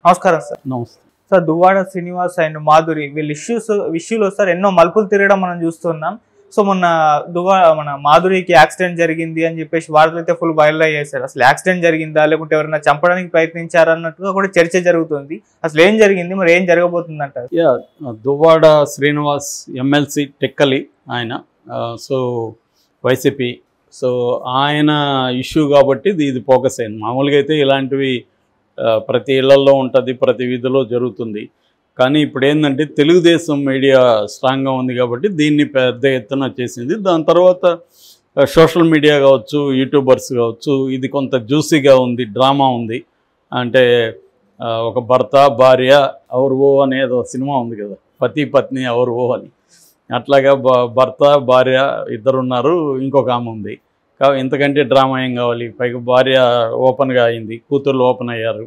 నమస్కారం సార్. నమస్తే sir, Duvvada Srinivas and Madhuri వీళ్ళ ఇష్యూలో సార్ ఎన్నో మలుపులు తిరగడం మనం చూస్తున్నాం. సో మొన్న మన మాధురికి యాక్సిడెంట్ జరిగింది అని చెప్పేసి వార్తలు అయితే ఫుల్ వైరల్ అయ్యాయి సార్. అసలు యాక్సిడెంట్ జరిగిందా లేకుంటే ఎవరైనా చంపడానికి ప్రయత్నించారా అన్నట్టుగా కూడా చర్చ జరుగుతుంది. అసలు ఏం జరిగింది, మరి ఏం జరగబోతుంది అంటారు? దువ్వాడ శ్రీనివాస్ ఎమ్మెల్సీ టెక్కలి ఆయన, సో వైసీపీ, సో ఆయన ఇష్యూ కాబట్టి ఇది ఫోకస్ అయింది. మామూలుగా అయితే ఇలాంటివి ప్రతి ఇళ్లలో ఉంటుంది, ప్రతి వీధిలో జరుగుతుంది. కానీ ఇప్పుడు ఏంటంటే తెలుగుదేశం మీడియా స్ట్రాంగ్గా ఉంది కాబట్టి దీన్ని పెద్ద ఎత్తున చేసింది. దాని తర్వాత సోషల్ మీడియా కావచ్చు, యూట్యూబర్స్ కావచ్చు, ఇది కొంత జ్యూసీగా ఉంది, డ్రామా ఉంది. అంటే ఒక భర్త భార్య ఔర్ ఓ అనేది ఒక సినిమా ఉంది కదా, పతి పత్ని ఔర్ ఓ అని, అట్లాగా భర్త భార్య ఇద్దరున్నారు, ఇంకొక ఆమె ఉంది. ఇంతకంటే డ్రామా ఏం కావాలి? పైగా భార్య ఓపెన్గా అయింది, కూతుర్లు ఓపెన్ అయ్యారు.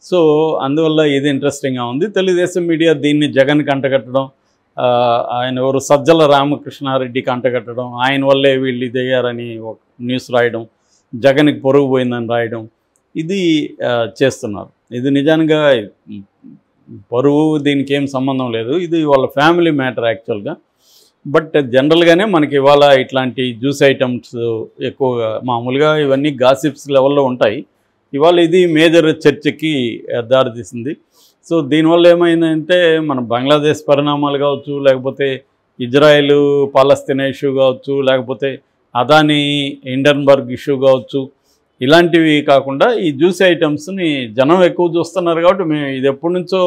సో అందువల్ల ఇది ఇంట్రెస్టింగ్గా ఉంది. తెలుగుదేశం మీడియా దీన్ని జగన్కి అంటగట్టడం, ఆయన ఎవరు సజ్జల రామకృష్ణారెడ్డికి అంటగట్టడం, ఆయన వల్లే వీళ్ళు ఇది అయ్యారని ఒక న్యూస్ రాయడం, జగన్కి పొరుగు పోయిందని రాయడం, ఇది చేస్తున్నారు. ఇది నిజంగా పరువు దీనికి ఏం సంబంధం లేదు, ఇది వాళ్ళ ఫ్యామిలీ మ్యాటర్ యాక్చువల్గా. బట్ జనరల్గానే మనకి ఇవాళ ఇట్లాంటి జ్యూస్ ఐటమ్స్ ఎక్కువగా, మామూలుగా ఇవన్నీ గాసిప్స్ లెవెల్లో ఉంటాయి. ఇవాళ ఇది మేజర్ చర్చకి దారితీసింది. సో దీనివల్ల ఏమైందంటే మన బంగ్లాదేశ్ పరిణామాలు కావచ్చు, లేకపోతే ఇజ్రాయెల్ పాలస్తీనా ఇష్యూ కావచ్చు, లేకపోతే అదానీ హిండెన్బర్గ్ ఇష్యూ కావచ్చు, ఇలాంటివి కాకుండా ఈ జ్యూస్ ఐటమ్స్ని జనం ఎక్కువ చూస్తున్నారు కాబట్టి మేము ఇది ఎప్పటి నుంచో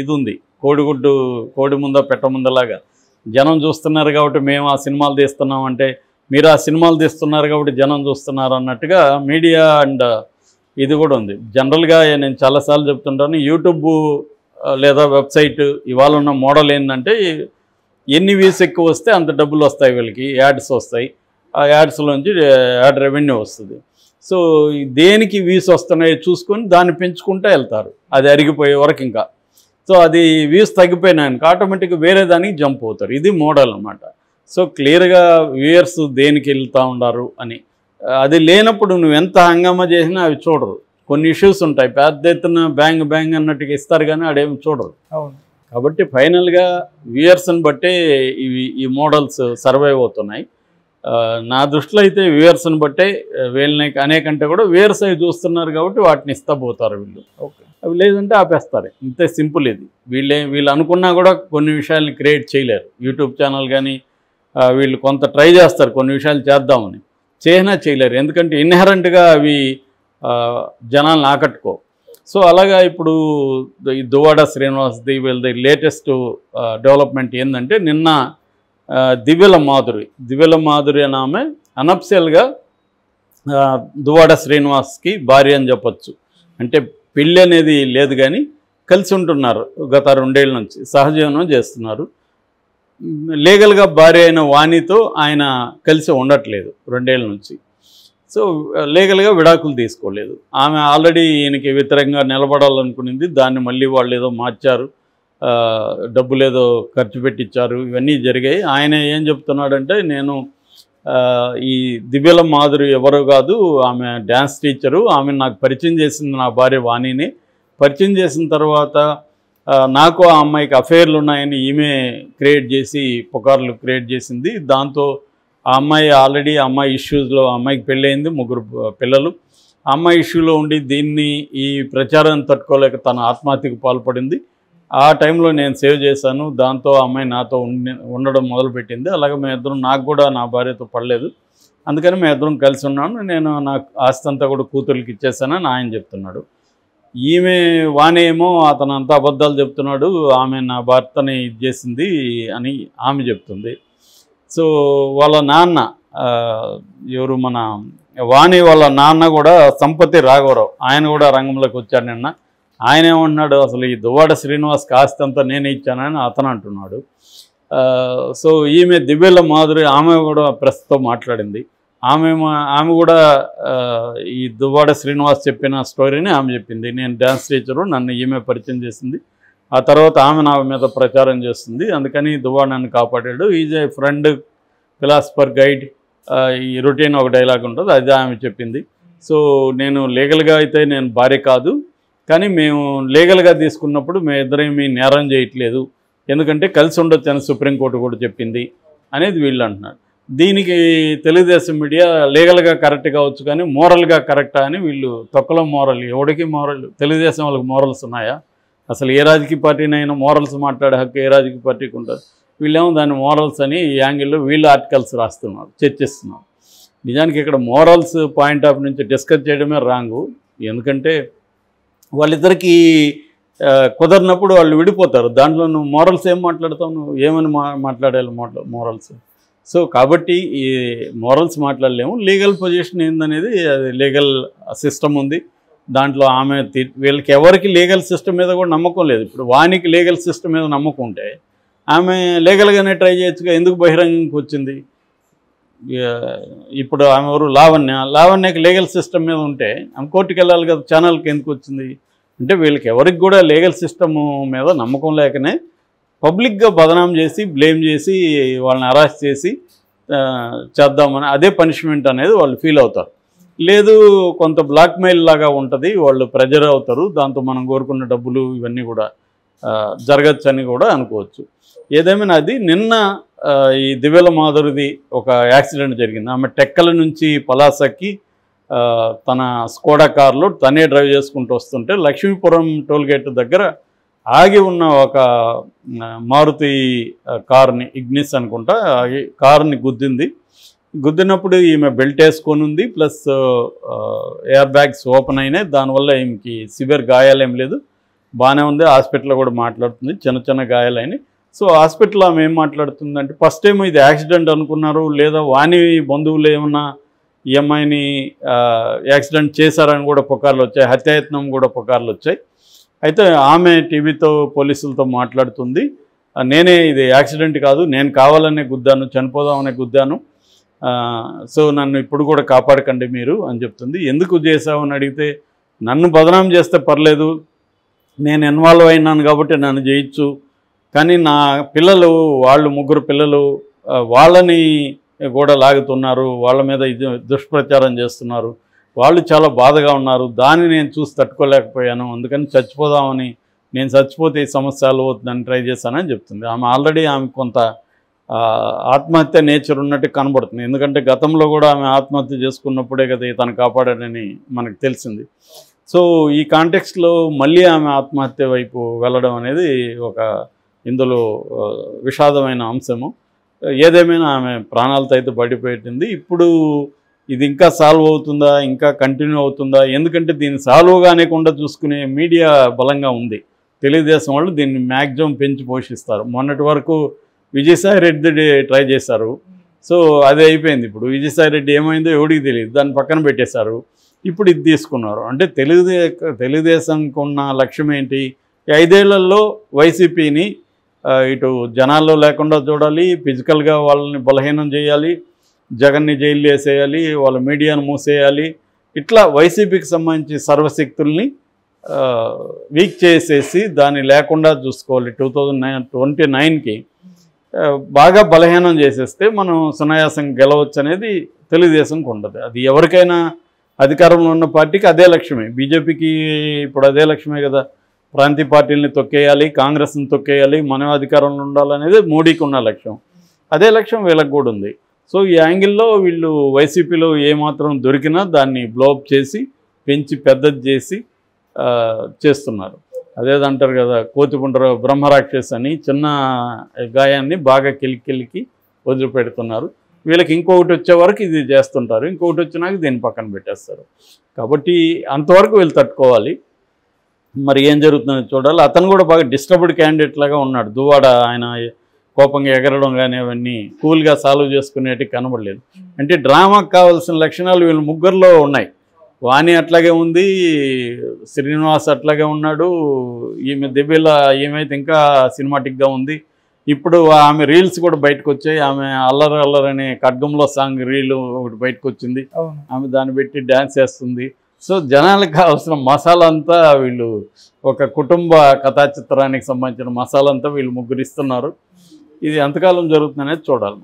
ఇది ఉంది, కోడి ముందా పెట్ట ముందలాగా జనం చూస్తున్నారు కాబట్టి మేము ఆ సినిమాలు తీస్తున్నాం అంటే, మీరు ఆ సినిమాలు తీస్తున్నారు కాబట్టి జనం చూస్తున్నారు అన్నట్టుగా మీడియా అండ్ ఇది కూడా ఉంది. జనరల్గా నేను చాలాసార్లు చెప్తుంటాను, యూట్యూబ్ లేదా వెబ్సైట్ ఇవాళ ఉన్న మోడల్ ఏంటంటే, ఎన్ని వ్యూస్ ఎక్కువ వస్తే అంత డబ్బులు వస్తాయి వీళ్ళకి, యాడ్స్ వస్తాయి, ఆ యాడ్స్లోంచి యాడ్ రెవెన్యూ వస్తుంది. సో దేనికి వ్యూస్ వస్తున్నాయో చూసుకొని దాన్ని పెంచుకుంటూ వెళ్తారు, అది అరిగిపోయే వరకు. ఇంకా సో అది వ్యూస్ తగ్గిపోయినాయనుకో ఆటోమేటిక్గా వేరే దానికి జంప్ అవుతారు. ఇది మోడల్ అన్నమాట. సో క్లియర్గా వ్యూయర్స్ దేనికి వెళ్తూ ఉన్నారు అని, అది లేనప్పుడు నువ్వు ఎంత హంగామా చేసినా అవి చూడరు. కొన్ని ఇష్యూస్ ఉంటాయి, పెద్ద ఎత్తున బ్యాంగ్ అన్నట్టుగా ఇస్తారు కానీ ఆడేమి చూడరు. కాబట్టి ఫైనల్గా వ్యూయర్స్ని బట్టే ఈ మోడల్స్ సర్వైవ్ అవుతున్నాయి. నా దృష్టిలో అయితే వ్యూయర్స్ని బట్టే వీళ్ళని అనేకంటే కూడా వ్యూయర్స్ అవి చూస్తున్నారు కాబట్టి వాటిని ఇస్తా పోతారు వీళ్ళు. అవి లేదంటే ఆపేస్తారు, ఇంతే సింపుల్. ఇది వీళ్ళు అనుకున్నా కూడా కొన్ని విషయాల్ని క్రియేట్ చేయలేరు. యూట్యూబ్ ఛానల్ కానీ వీళ్ళు కొంత ట్రై చేస్తారు కొన్ని విషయాలు చేద్దామని, చేసినా చేయలేరు. ఎందుకంటే ఇన్హెరెంట్గా అవి జనాలను ఆకట్టుకో. సో అలాగా ఇప్పుడు ఈ దువ్వాడ శ్రీనివాస్ది వీళ్ళది లేటెస్ట్ డెవలప్మెంట్ ఏంటంటే, నిన్న దివ్యల మాధురి అని ఆమె అనఫిషియల్గా దువ్వాడ శ్రీనివాస్కి భార్య అని చెప్పచ్చు. అంటే పెళ్ళి అనేది లేదు కానీ కలిసి ఉంటున్నారు, గత 2 ఏళ్ళ నుంచి సహజీవనం చేస్తున్నారు. లీగల్గా భార్య అయిన వాణితో ఆయన కలిసి ఉండట్లేదు 2 ఏళ్ళ నుంచి. సో లీగల్గా విడాకులు తీసుకోలేదు. ఆమె ఆల్రెడీ ఈయనకి వ్యతిరేకంగా నిలబడాలనుకునింది, దాన్ని మళ్ళీ వాళ్ళు ఏదో మార్చారు, డబ్బులు ఏదో ఖర్చు పెట్టించారు, ఇవన్నీ జరిగాయి. ఆయన ఏం చెప్తున్నాడంటే, నేను ఈ దివ్యల మాధురి ఎవరో కాదు, ఆమె డ్యాన్స్ టీచరు, ఆమె నాకు పరిచయం చేసింది నా భార్య వాణిని. పరిచయం చేసిన తర్వాత నాకు ఆ అమ్మాయికి అఫైర్లు ఉన్నాయని ఈమె క్రియేట్ చేసి పుకార్లు క్రియేట్ చేసింది. దాంతో ఆ అమ్మాయి ఆల్రెడీ అమ్మాయి ఇష్యూస్లో, అమ్మాయికి పెళ్ళయింది, 3 పిల్లలు. ఆ అమ్మాయి ఇష్యూలో ఉండి దీన్ని ఈ ప్రచారాన్ని తట్టుకోలేక తన ఆత్మహత్యకు పాల్పడింది. ఆ టైంలో నేను సేవ్ చేశాను, దాంతో ఆ అమ్మాయి నాతో ఉండడం మొదలుపెట్టింది. అలాగే మేమిద్దరం, నాకు కూడా నా భార్యతో పడలేదు, అందుకని మేమిద్దరం కలిసి ఉన్నాను, నేను నాకు ఆస్తి అంతా కూడా కూతుర్లకి ఇచ్చేసానని ఆయన చెప్తున్నాడు. ఈమె వాణి ఏమో అతను అంతా అబద్ధాలు చెప్తున్నాడు, ఆమె నా భర్తని ఇది చేసింది అని ఆమె చెప్తుంది. సో వాళ్ళ నాన్న ఎవరు, మన వాణి వాళ్ళ నాన్న కూడా సంపతి రాఘవరావు, ఆయన కూడా రంగంలోకి వచ్చాడు నిన్న. ఆయన ఏమంటున్నాడు, అసలు ఈ దువ్వాడ శ్రీనివాస్కి ఆస్తి అంతా నేనే ఇచ్చానని అతను అంటున్నాడు. సో ఈమె దివ్యల మాధురి, ఆమె కూడా ప్రెస్తో మాట్లాడింది. ఆమె కూడా ఈ దువ్వాడ శ్రీనివాస్ చెప్పిన స్టోరీని ఆమె చెప్పింది. నేను డ్యాన్స్ టీచరు, నన్ను ఈమె పరిచయం చేసింది, ఆ తర్వాత ఆమె నా మీద ప్రచారం చేస్తుంది, అందుకని దువ్వాడ నన్ను కాపాడాడు, is a friend, philosopher, guide, ఈ రొటీన్ ఒక డైలాగ్ ఉంటుంది, అది ఆమె చెప్పింది. సో నేను లీగల్గా అయితే నేను భార్య కాదు, కానీ మేము లీగల్గా తీసుకున్నప్పుడు మేము ఇద్దరేమీ నేరం చేయట్లేదు, ఎందుకంటే కలిసి ఉండొచ్చు అని సుప్రీంకోర్టు కూడా చెప్పింది అనేది వీళ్ళు అంటున్నారు. దీనికి తెలుగుదేశం మీడియా లీగల్గా కరెక్ట్ కావచ్చు కానీ మోరల్గా కరెక్టా అని వీళ్ళు తొక్కలో మోరల్. ఎవడికి మోరల్? తెలుగుదేశం వాళ్ళకి మోరల్స్ ఉన్నాయా? అసలు ఏ రాజకీయ పార్టీనైనా మోరల్స్ మాట్లాడే హక్కు ఏ రాజకీయ పార్టీకి ఉంటుంది? వీళ్ళేమో దాన్ని మోరల్స్ అని ఈ యాంగిల్లో వీళ్ళు ఆర్టికల్స్ రాస్తున్నారు, చర్చిస్తున్నారు. నిజానికి ఇక్కడ మోరల్స్ పాయింట్ ఆఫ్ నుంచి డిస్కస్ చేయడమే రాంగు. ఎందుకంటే వాళ్ళిద్దరికీ కుదరినప్పుడు వాళ్ళు విడిపోతారు. దాంట్లో నువ్వు మోరల్స్ ఏం మాట్లాడతావు? నువ్వు ఏమని మాట్లాడాలి మోరల్స్? సో కాబట్టి ఈ మోరల్స్ మాట్లాడలేము. లీగల్ పొజిషన్ ఏందనేది అది లీగల్ సిస్టమ్ ఉంది, దాంట్లో ఆమె వీళ్ళకి ఎవరికి లీగల్ సిస్టమ్ మీద కూడా నమ్మకం లేదు. ఇప్పుడు వానికి లీగల్ సిస్టమ్ మీద నమ్మకం ఉంటే ఆమె లీగల్గానే ట్రై చేయొచ్చుగా, ఎందుకు బహిరంగంకి వచ్చింది? ఇప్పుడు ఆమె ఎవరు? లావణ్యకి లీగల్ సిస్టమ్ మీద ఉంటే ఆమె కోర్టుకు వెళ్ళాలి కదా, ఛానల్కి ఎందుకు వచ్చింది? అంటే వీళ్ళకి ఎవరికి కూడా లీగల్ సిస్టమ్ మీద నమ్మకం లేకనే పబ్లిక్గా బదనాం చేసి బ్లేమ్ చేసి వాళ్ళని అరెస్ట్ చేసి చేద్దామని అదే పనిష్మెంట్ అనేది వాళ్ళు ఫీల్ అవుతారు. లేదు కొంత బ్లాక్మెయిల్ లాగా ఉంటుంది, వాళ్ళు ప్రెజర్ అవుతారు, దాంతో మనం కోరుకున్న డబ్బులు ఇవన్నీ కూడా జరగచ్చు అని కూడా అనుకోవచ్చు. ఏదేమైనా అది నిన్న ఈ దివ్యల మాధురిది ఒక యాక్సిడెంట్ జరిగింది. ఆమె టెక్కల నుంచి పలాసకి తన స్కోడా కార్లో తనే డ్రైవ్ చేసుకుంటూ వస్తుంటే లక్ష్మీపురం టోల్గేట్ దగ్గర ఆగి ఉన్న ఒక మారుతి కార్ని, ఇగ్నిస్ అనుకుంటా, కార్ని గుద్దింది. గుద్దినప్పుడు ఈమె బెల్ట్ వేసుకొని ఉంది, ప్లస్ ఎయిర్ బ్యాగ్స్ ఓపెన్ అయినాయి. దానివల్ల ఈమెకి సివియర్ గాయాలేం లేదు, బాగానే ఉంది. హాస్పిటల్లో కూడా మాట్లాడుతుంది, చిన్న చిన్న గాయాలైనాయి. సో హాస్పిటల్లో ఆమె ఏం మాట్లాడుతుందంటే ఫస్ట్ టైం ఇది యాక్సిడెంట్ అనుకున్నారు, లేదా వాణి బంధువులు ఏమన్నా ఈ అమ్మాయిని యాక్సిడెంట్ చేశారని కూడా పుకార్లు వచ్చాయి, హత్యాయత్నం కూడా పుకార్లు వచ్చాయి. అయితే ఆమె టీవీతో పోలీసులతో మాట్లాడుతుంది, నేనే ఇది యాక్సిడెంట్ కాదు, నేను కావాలనే గుద్దాను, చనిపోదామనే గుద్దాను, సో నన్ను ఇప్పుడు కూడా కాపాడకండి మీరు అని చెప్తుంది. ఎందుకు చేసావని అడిగితే నన్ను బదనాం చేస్తే పర్లేదు, నేను ఇన్వాల్వ్ అయినాను కాబట్టి నన్ను చేయొచ్చు, కానీ నా పిల్లలు, వాళ్ళు 3 పిల్లలు, వాళ్ళని కూడా లాగుతున్నారు, వాళ్ళ మీద దుష్ప్రచారం చేస్తున్నారు, వాళ్ళు చాలా బాధగా ఉన్నారు, దాన్ని నేను చూసి తట్టుకోలేకపోయాను, అందుకని చచ్చిపోదామని, నేను చచ్చిపోతే ఈ సమస్య సాల్వ్ అవుతుందని ట్రై చేశానని చెప్తుంది. ఆమె ఆల్రెడీ ఆమె కొంత ఆత్మహత్య నేచర్ ఉన్నట్టు కనబడుతుంది. ఎందుకంటే గతంలో కూడా ఆమె ఆత్మహత్య చేసుకున్నప్పుడే కదా తను కాపాడాడని మనకు తెలిసింది. సో ఈ కాంటెక్స్ట్లో మళ్ళీ ఆమె ఆత్మహత్య వైపు వెళ్ళడం అనేది ఒక ఇందులో విషాదమైన అంశము. ఏదేమైనా ఆమె ప్రాణాలతో అయితే బయటపెట్టింది. ఇప్పుడు ఇది ఇంకా సాల్వ్ అవుతుందా, ఇంకా కంటిన్యూ అవుతుందా? ఎందుకంటే దీన్ని సాల్వ్ కానికుండా చూసుకునే మీడియా బలంగా ఉంది. తెలుగుదేశం వాళ్ళు దీన్ని మ్యాక్సిమం పెంచి పోషిస్తారు. మొన్నటి వరకు విజయసాయి రెడ్డి ట్రై చేశారు, సో అది అయిపోయింది. ఇప్పుడు విజయసాయి రెడ్డి ఏమైందో ఎవడికి తెలియదు, దాన్ని పక్కన పెట్టేశారు. ఇప్పుడు ఇది తీసుకున్నారు. అంటే తెలుగుదేశంకు ఉన్న లక్ష్యం ఏంటి? 5 ఏళ్లలో వైసీపీని ఇటు జనాల్లో లేకుండా చూడాలి, ఫిజికల్గా వాళ్ళని బలహీనం చేయాలి, జగన్ని జైలు వేసేయాలి, వాళ్ళ మీడియాను మూసేయాలి. ఇట్లా వైసీపీకి సంబంధించి సర్వశక్తుల్ని వీక్ చేసేసి దాన్ని లేకుండా చూసుకోవాలి. 2029కి బాగా బలహీనం చేసేస్తే మనం సునాయాసం గెలవచ్చు అనేది తెలుగుదేశంకి ఉండదు. అది ఎవరికైనా అధికారంలో ఉన్న పార్టీకి అదే లక్ష్యమే. బీజేపీకి ఇప్పుడు అదే లక్ష్యమే కదా, ప్రాంతీయ పార్టీలని తొక్కేయాలి, కాంగ్రెస్ని తొక్కేయాలి, మనం అధికారంలో ఉండాలనేది మోడీకి ఉన్న లక్ష్యం. అదే లక్ష్యం వీళ్ళకి కూడా ఉంది. సో ఈ యాంగిల్లో వీళ్ళు వైసీపీలో ఏమాత్రం దొరికినా దాన్ని బ్లోఅప్ చేసి పెంచి పెద్దది చేసి చేస్తున్నారు. అదేదంటారు కదా, కోతిపుండ్ర బ్రహ్మరాక్షస్ అని చిన్న గాయాన్ని బాగా కెలికి వదిలిపెడుతున్నారు. వీళ్ళకి ఇంకొకటి వచ్చే వరకు ఇది చేస్తుంటారు, ఇంకొకటి వచ్చినాక దీన్ని పక్కన పెట్టేస్తారు. కాబట్టి అంతవరకు వీళ్ళు తట్టుకోవాలి. మరి ఏం జరుగుతుందో చూడాలి. అతను కూడా బాగా డిస్టర్బ్డ్ క్యాండిడేట్ లాగా ఉన్నాడు. దువ్వాడ ఆయన కోపంగా ఎగరడం కానీ అవన్నీ కూల్గా సాల్వ్ చేసుకునేటివి కనబడలేదు. అంటే డ్రామాకు కావాల్సిన లక్షణాలు వీళ్ళు 3లో ఉన్నాయి. వాణి అట్లాగే ఉంది, శ్రీనివాస్ అట్లాగే ఉన్నాడు, ఈమె దివ్యల ఈమెయితే ఇంకా సినిమాటిక్గా ఉంది. ఇప్పుడు ఆమె రీల్స్ కూడా బయటకు వచ్చాయి. ఆమె అల్లరి అల్లరి అనే ఖడ్గంలో సాంగ్ రీల్ ఒకటి బయటకు వచ్చింది, ఆమె దాన్ని పెట్టి డ్యాన్స్ చేస్తుంది. సో జనాలకు కావాల్సిన మసాలా అంతా వీళ్ళు, ఒక కుటుంబ కథా చిత్రానికి సంబంధించిన మసాలా అంతా వీళ్ళు 3 ఇస్తున్నారు. ఇది ఎంతకాలం జరుగుతుందనేది చూడాలి.